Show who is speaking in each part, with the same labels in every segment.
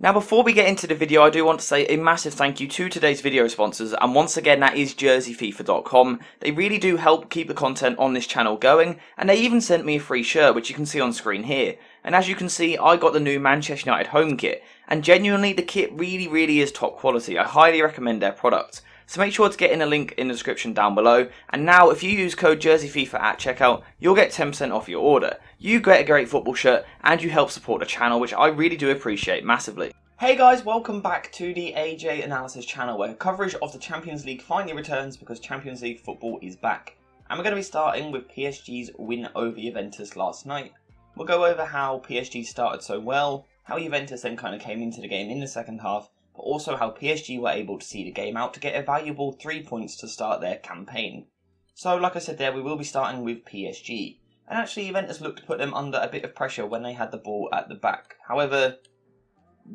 Speaker 1: Now before we get into the video, I do want to say a massive thank you to today's video sponsors, and once again that is jerseyfifa.com. They really do help keep the content on this channel going, and they even sent me a free shirt which you can see on screen here. And as you can see, I got the new Manchester United home kit, and genuinely the kit really is top quality. I highly recommend their product. So make sure to get in a link in the description down below, and now if you use code JerseyFifa at checkout, you'll get 10% off your order. You get a great football shirt, and you help support the channel, which I really do appreciate massively. Hey guys, welcome back to the AJ Analysis channel, where coverage of the Champions League finally returns because Champions League football is back. And we're going to be starting with PSG's win over Juventus last night. We'll go over how PSG started so well, how Juventus then kind of came into the game in the second half, but also how PSG were able to see the game out to get a valuable 3 points to start their campaign. So like I said there, we will be starting with PSG. And actually Juventus looked to put them under a bit of pressure when they had the ball at the back. However,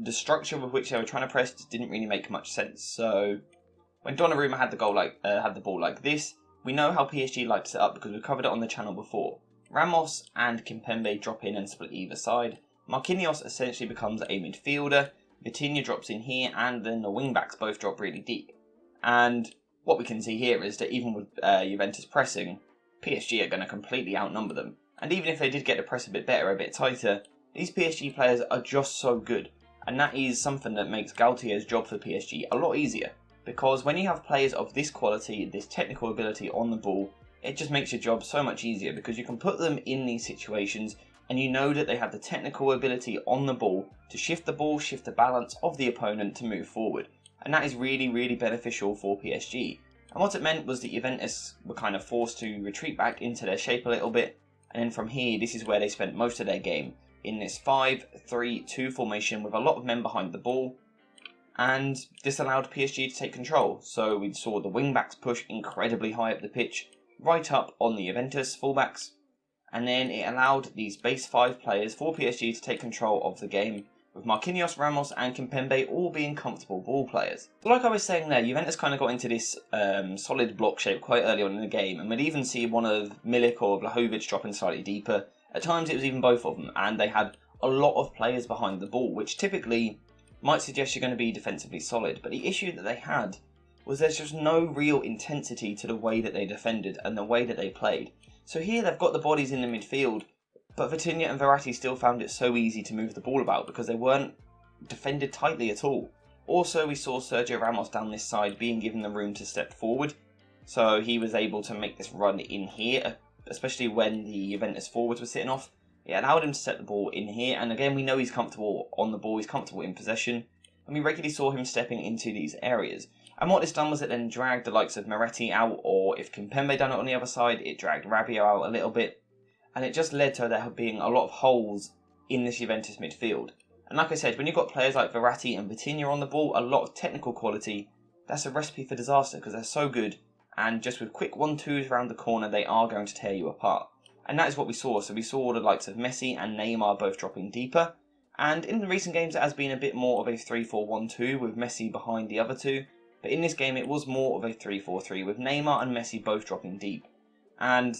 Speaker 1: the structure with which they were trying to press just didn't really make much sense. So when Donnarumma had the ball like this, we know how PSG like to set up because we covered it on the channel before. Ramos and Kimpembe drop in and split either side. Marquinhos essentially becomes a midfielder. Vitinha drops in here, and then the wing-backs both drop really deep. And what we can see here is that even with Juventus pressing, PSG are going to completely outnumber them. And even if they did get to press a bit better, a bit tighter, these PSG players are just so good. And that is something that makes Galtier's job for PSG a lot easier. Because when you have players of this quality, this technical ability on the ball, it just makes your job so much easier because you can put them in these situations and you know that they have the technical ability on the ball to shift the ball, shift the balance of the opponent to move forward. And that is really beneficial for PSG. And what it meant was that Juventus were kind of forced to retreat back into their shape a little bit. And then from here, this is where they spent most of their game, in this 5-3-2 formation with a lot of men behind the ball. And this allowed PSG to take control. So we saw the wing-backs push incredibly high up the pitch, right up on the Juventus fullbacks. And then it allowed these base 5 players for PSG to take control of the game, with Marquinhos, Ramos and Kimpembe all being comfortable ball players. So like I was saying there, Juventus kind of got into this solid block shape quite early on in the game, and we'd even see one of Milik or Vlahovic dropping slightly deeper. At times it was even both of them, and they had a lot of players behind the ball, which typically might suggest you're going to be defensively solid. But the issue that they had was there's just no real intensity to the way that they defended and the way that they played. So here they've got the bodies in the midfield, but Vitinha and Verratti still found it so easy to move the ball about because they weren't defended tightly at all. Also, we saw Sergio Ramos down this side being given the room to step forward, so he was able to make this run in here, especially when the Juventus forwards were sitting off. It allowed him to set the ball in here, and again we know he's comfortable on the ball, he's comfortable in possession, and we regularly saw him stepping into these areas. And what this done was it then dragged the likes of Moretti out, or if Kimpembe done it on the other side, it dragged Rabiot out a little bit. And it just led to there being a lot of holes in this Juventus midfield. And like I said, when you've got players like Verratti and Vitinha on the ball, a lot of technical quality, that's a recipe for disaster because they're so good. And just with quick 1-2s around the corner, they are going to tear you apart. And that is what we saw. So we saw the likes of Messi and Neymar both dropping deeper. And in the recent games, it has been a bit more of a 3-4-1-2 with Messi behind the other two. But in this game, it was more of a 3-4-3 with Neymar and Messi both dropping deep. And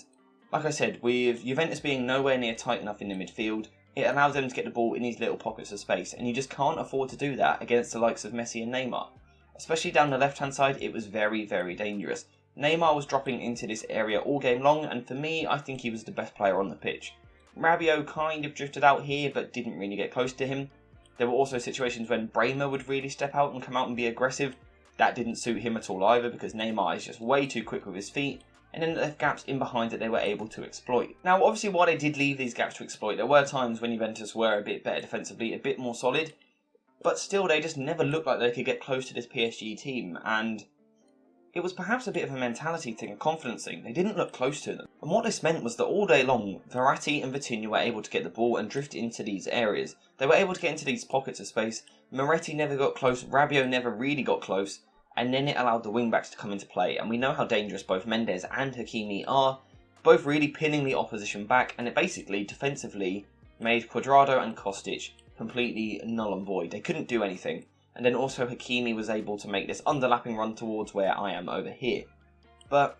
Speaker 1: like I said, with Juventus being nowhere near tight enough in the midfield, it allows them to get the ball in these little pockets of space. And you just can't afford to do that against the likes of Messi and Neymar. Especially down the left-hand side, it was very dangerous. Neymar was dropping into this area all game long, and for me, I think he was the best player on the pitch. Rabiot kind of drifted out here, but didn't really get close to him. There were also situations when Bremer would really step out and come out and be aggressive. That didn't suit him at all either, because Neymar is just way too quick with his feet, and then left gaps in behind that they were able to exploit. Now, obviously, while they did leave these gaps to exploit, there were times when Juventus were a bit better defensively, a bit more solid, but still, they just never looked like they could get close to this PSG team, and it was perhaps a bit of a mentality thing, a confidence thing. They didn't look close to them. And what this meant was that all day long, Verratti and Vitinha were able to get the ball and drift into these areas. They were able to get into these pockets of space. Moretti never got close, Rabiot never really got close, and then it allowed the wing-backs to come into play. And we know how dangerous both Mendes and Hakimi are, both really pinning the opposition back, and it basically, defensively, made Cuadrado and Kostic completely null and void. They couldn't do anything. And then also Hakimi was able to make this underlapping run towards where I am over here. But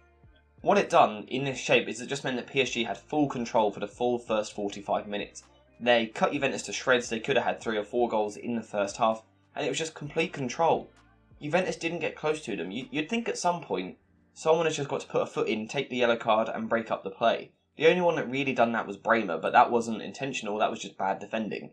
Speaker 1: what it done in this shape is it just meant that PSG had full control for the full first 45 minutes. They cut Juventus to shreds. They could have had 3 or 4 goals in the first half, and it was just complete control. Juventus didn't get close to them. You'd think at some point someone has just got to put a foot in, take the yellow card and break up the play. The only one that really done that was Bremer, but that wasn't intentional, that was just bad defending.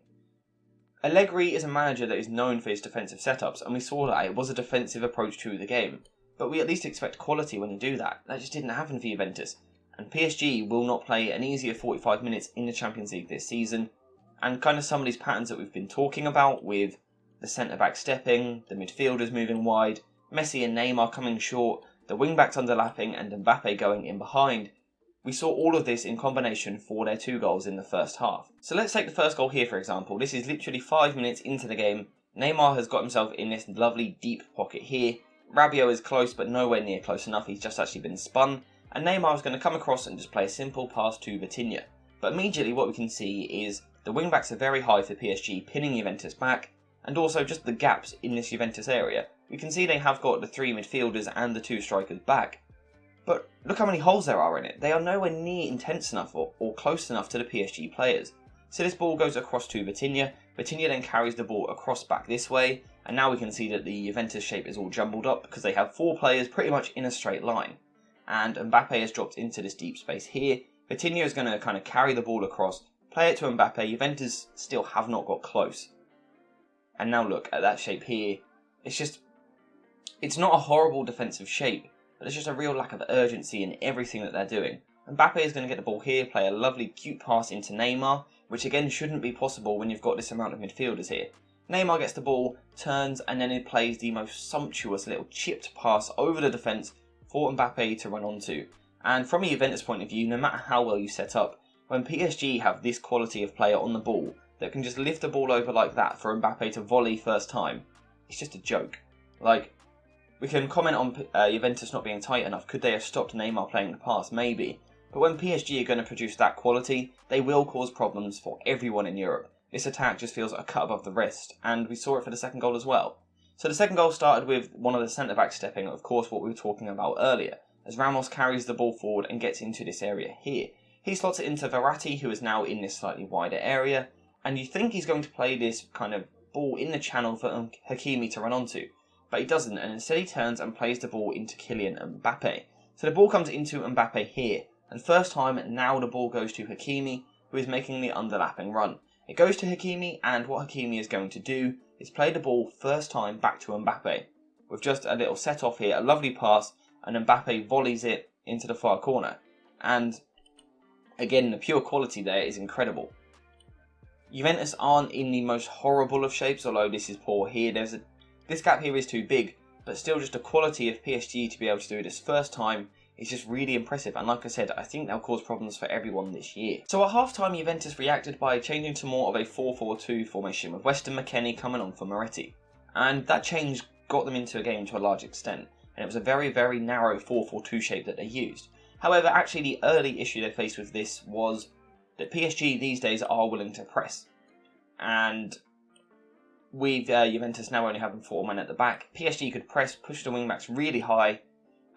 Speaker 1: Allegri is a manager that is known for his defensive setups, and we saw that it was a defensive approach to the game. But we at least expect quality when you do that. That just didn't happen for Juventus. And PSG will not play an easier 45 minutes in the Champions League this season. And kind of some of these patterns that we've been talking about, with the centre-back stepping, the midfielders moving wide, Messi and Neymar coming short, the wing-backs underlapping and Mbappe going in behind. We saw all of this in combination for their 2 goals in the first half. So let's take the first goal here, for example. This is literally 5 minutes into the game. Neymar has got himself in this lovely deep pocket here. Rabiot is close, but nowhere near close enough. He's just actually been spun. And Neymar is going to come across and just play a simple pass to Vitinha. But immediately what we can see is the wing-backs are very high for PSG, pinning Juventus back. And also just the gaps in this Juventus area. We can see they have got the 3 midfielders and the 2 strikers back. But look how many holes there are in it. They are nowhere near intense enough or close enough to the PSG players. So this ball goes across to Vitinha. Vitinha then carries the ball across back this way. And now we can see that the Juventus shape is all jumbled up because they have 4 players pretty much in a straight line. And Mbappe has dropped into this deep space here. Vitinha is going to kind of carry the ball across, play it to Mbappe. Juventus still have not got close. And now look at that shape here. It's not a horrible defensive shape, but there's just a real lack of urgency in everything that they're doing. Mbappe is going to get the ball here, play a lovely cute pass into Neymar, which again shouldn't be possible when you've got this amount of midfielders here. Neymar gets the ball, turns, and then he plays the most sumptuous little chipped pass over the defence for Mbappe to run onto. And from a Juventus point of view, no matter how well you set up, when PSG have this quality of player on the ball that can just lift the ball over like that for Mbappe to volley first time, it's just a joke. Like, we can comment on Juventus not being tight enough. Could they have stopped Neymar playing the pass? Maybe. But when PSG are going to produce that quality, they will cause problems for everyone in Europe. This attack just feels a cut above the rest, and we saw it for the second goal as well. So the second goal started with one of the centre-backs stepping, of course what we were talking about earlier, as Ramos carries the ball forward and gets into this area here. He slots it into Verratti, who is now in this slightly wider area, and you think he's going to play this kind of ball in the channel for Hakimi to run onto. But he doesn't, and instead he turns and plays the ball into Kylian Mbappe. So the ball comes into Mbappe here, and first time now the ball goes to Hakimi, who is making the underlapping run. It goes to Hakimi, and what Hakimi is going to do is play the ball first time back to Mbappe, with just a little set off here, a lovely pass, and Mbappe volleys it into the far corner. And again, the pure quality there is incredible. Juventus aren't in the most horrible of shapes, although this is poor here. This gap here is too big, but still just the quality of PSG to be able to do this first time is just really impressive. And like I said, I think they'll cause problems for everyone this year. So at half-time, Juventus reacted by changing to more of a 4-4-2 formation, with Weston McKennie coming on for Moretti. And that change got them into a game to a large extent, and it was a very, very narrow 4-4-2 shape that they used. However, actually the early issue they faced with this was that PSG these days are willing to press. And with Juventus now only having 4 men at the back, PSG could press, push the wing-backs really high,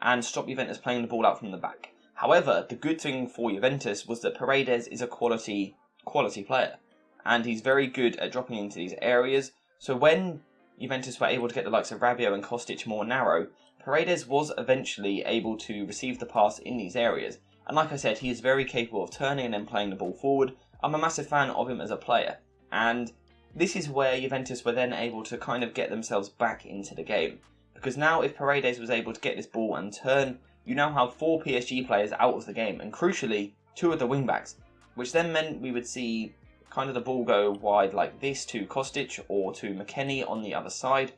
Speaker 1: and stop Juventus playing the ball out from the back. However, the good thing for Juventus was that Paredes is a quality player, and he's very good at dropping into these areas. So when Juventus were able to get the likes of Rabiot and Kostic more narrow, Paredes was eventually able to receive the pass in these areas. And like I said, he is very capable of turning and then playing the ball forward. I'm a massive fan of him as a player, and this is where Juventus were then able to kind of get themselves back into the game. Because now if Paredes was able to get this ball and turn, you now have 4 PSG players out of the game, and crucially, 2 of the wing-backs, which then meant we would see kind of the ball go wide like this to Kostic or to McKennie on the other side,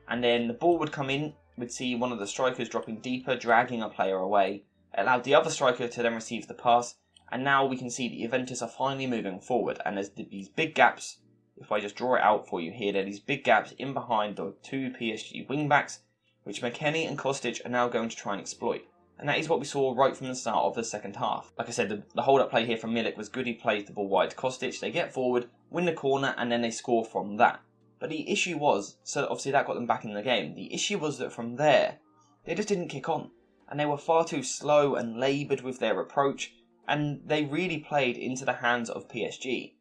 Speaker 1: and then the ball would come in, we'd see one of the strikers dropping deeper, dragging a player away. It allowed the other striker to then receive the pass, and now we can see that Juventus are finally moving forward, and there's these big gaps. If I just draw it out for you here, there are these big gaps in behind the 2 PSG wing-backs, which McKennie and Kostic are now going to try and exploit. And that is what we saw right from the start of the second half. Like I said, the hold-up play here from Milik was good. He plays the ball wide to Kostic, they get forward, win the corner, and then they score from that. But the issue was, so obviously that got them back in the game, the issue was that from there, they just didn't kick on. And they were far too slow and laboured with their approach, and they really played into the hands of PSG.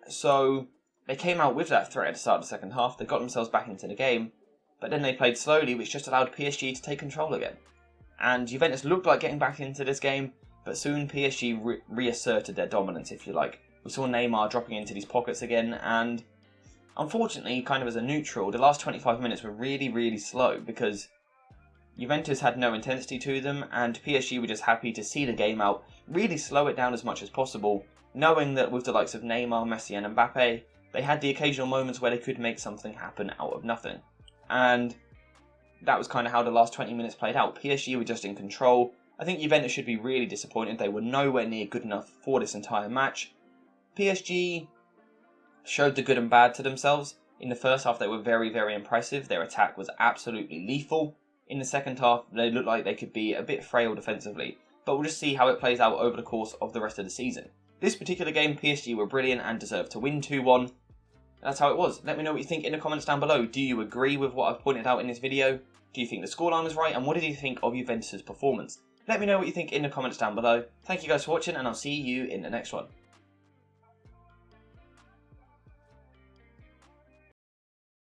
Speaker 1: So they came out with that threat at the start of the second half, they got themselves back into the game, but then they played slowly, which just allowed PSG to take control again. And Juventus looked like getting back into this game, but soon PSG reasserted their dominance, if you like. We saw Neymar dropping into these pockets again, and unfortunately, kind of as a neutral, the last 25 minutes were really, really slow because Juventus had no intensity to them, and PSG were just happy to see the game out, really slow it down as much as possible, knowing that with the likes of Neymar, Messi and Mbappe, they had the occasional moments where they could make something happen out of nothing. And that was kind of how the last 20 minutes played out. PSG were just in control. I think Juventus should be really disappointed. They were nowhere near good enough for this entire match. PSG showed the good and bad to themselves. In the first half, they were very, very impressive. Their attack was absolutely lethal. In the second half, they looked like they could be a bit frail defensively. But we'll just see how it plays out over the course of the rest of the season. This particular game, PSG were brilliant and deserved to win 2-1. That's how it was. Let me know what you think in the comments down below. Do you agree with what I've pointed out in this video? Do you think the scoreline was right? And what did you think of Juventus' performance? Let me know what you think in the comments down below. Thank you guys for watching, and I'll see you in the next one.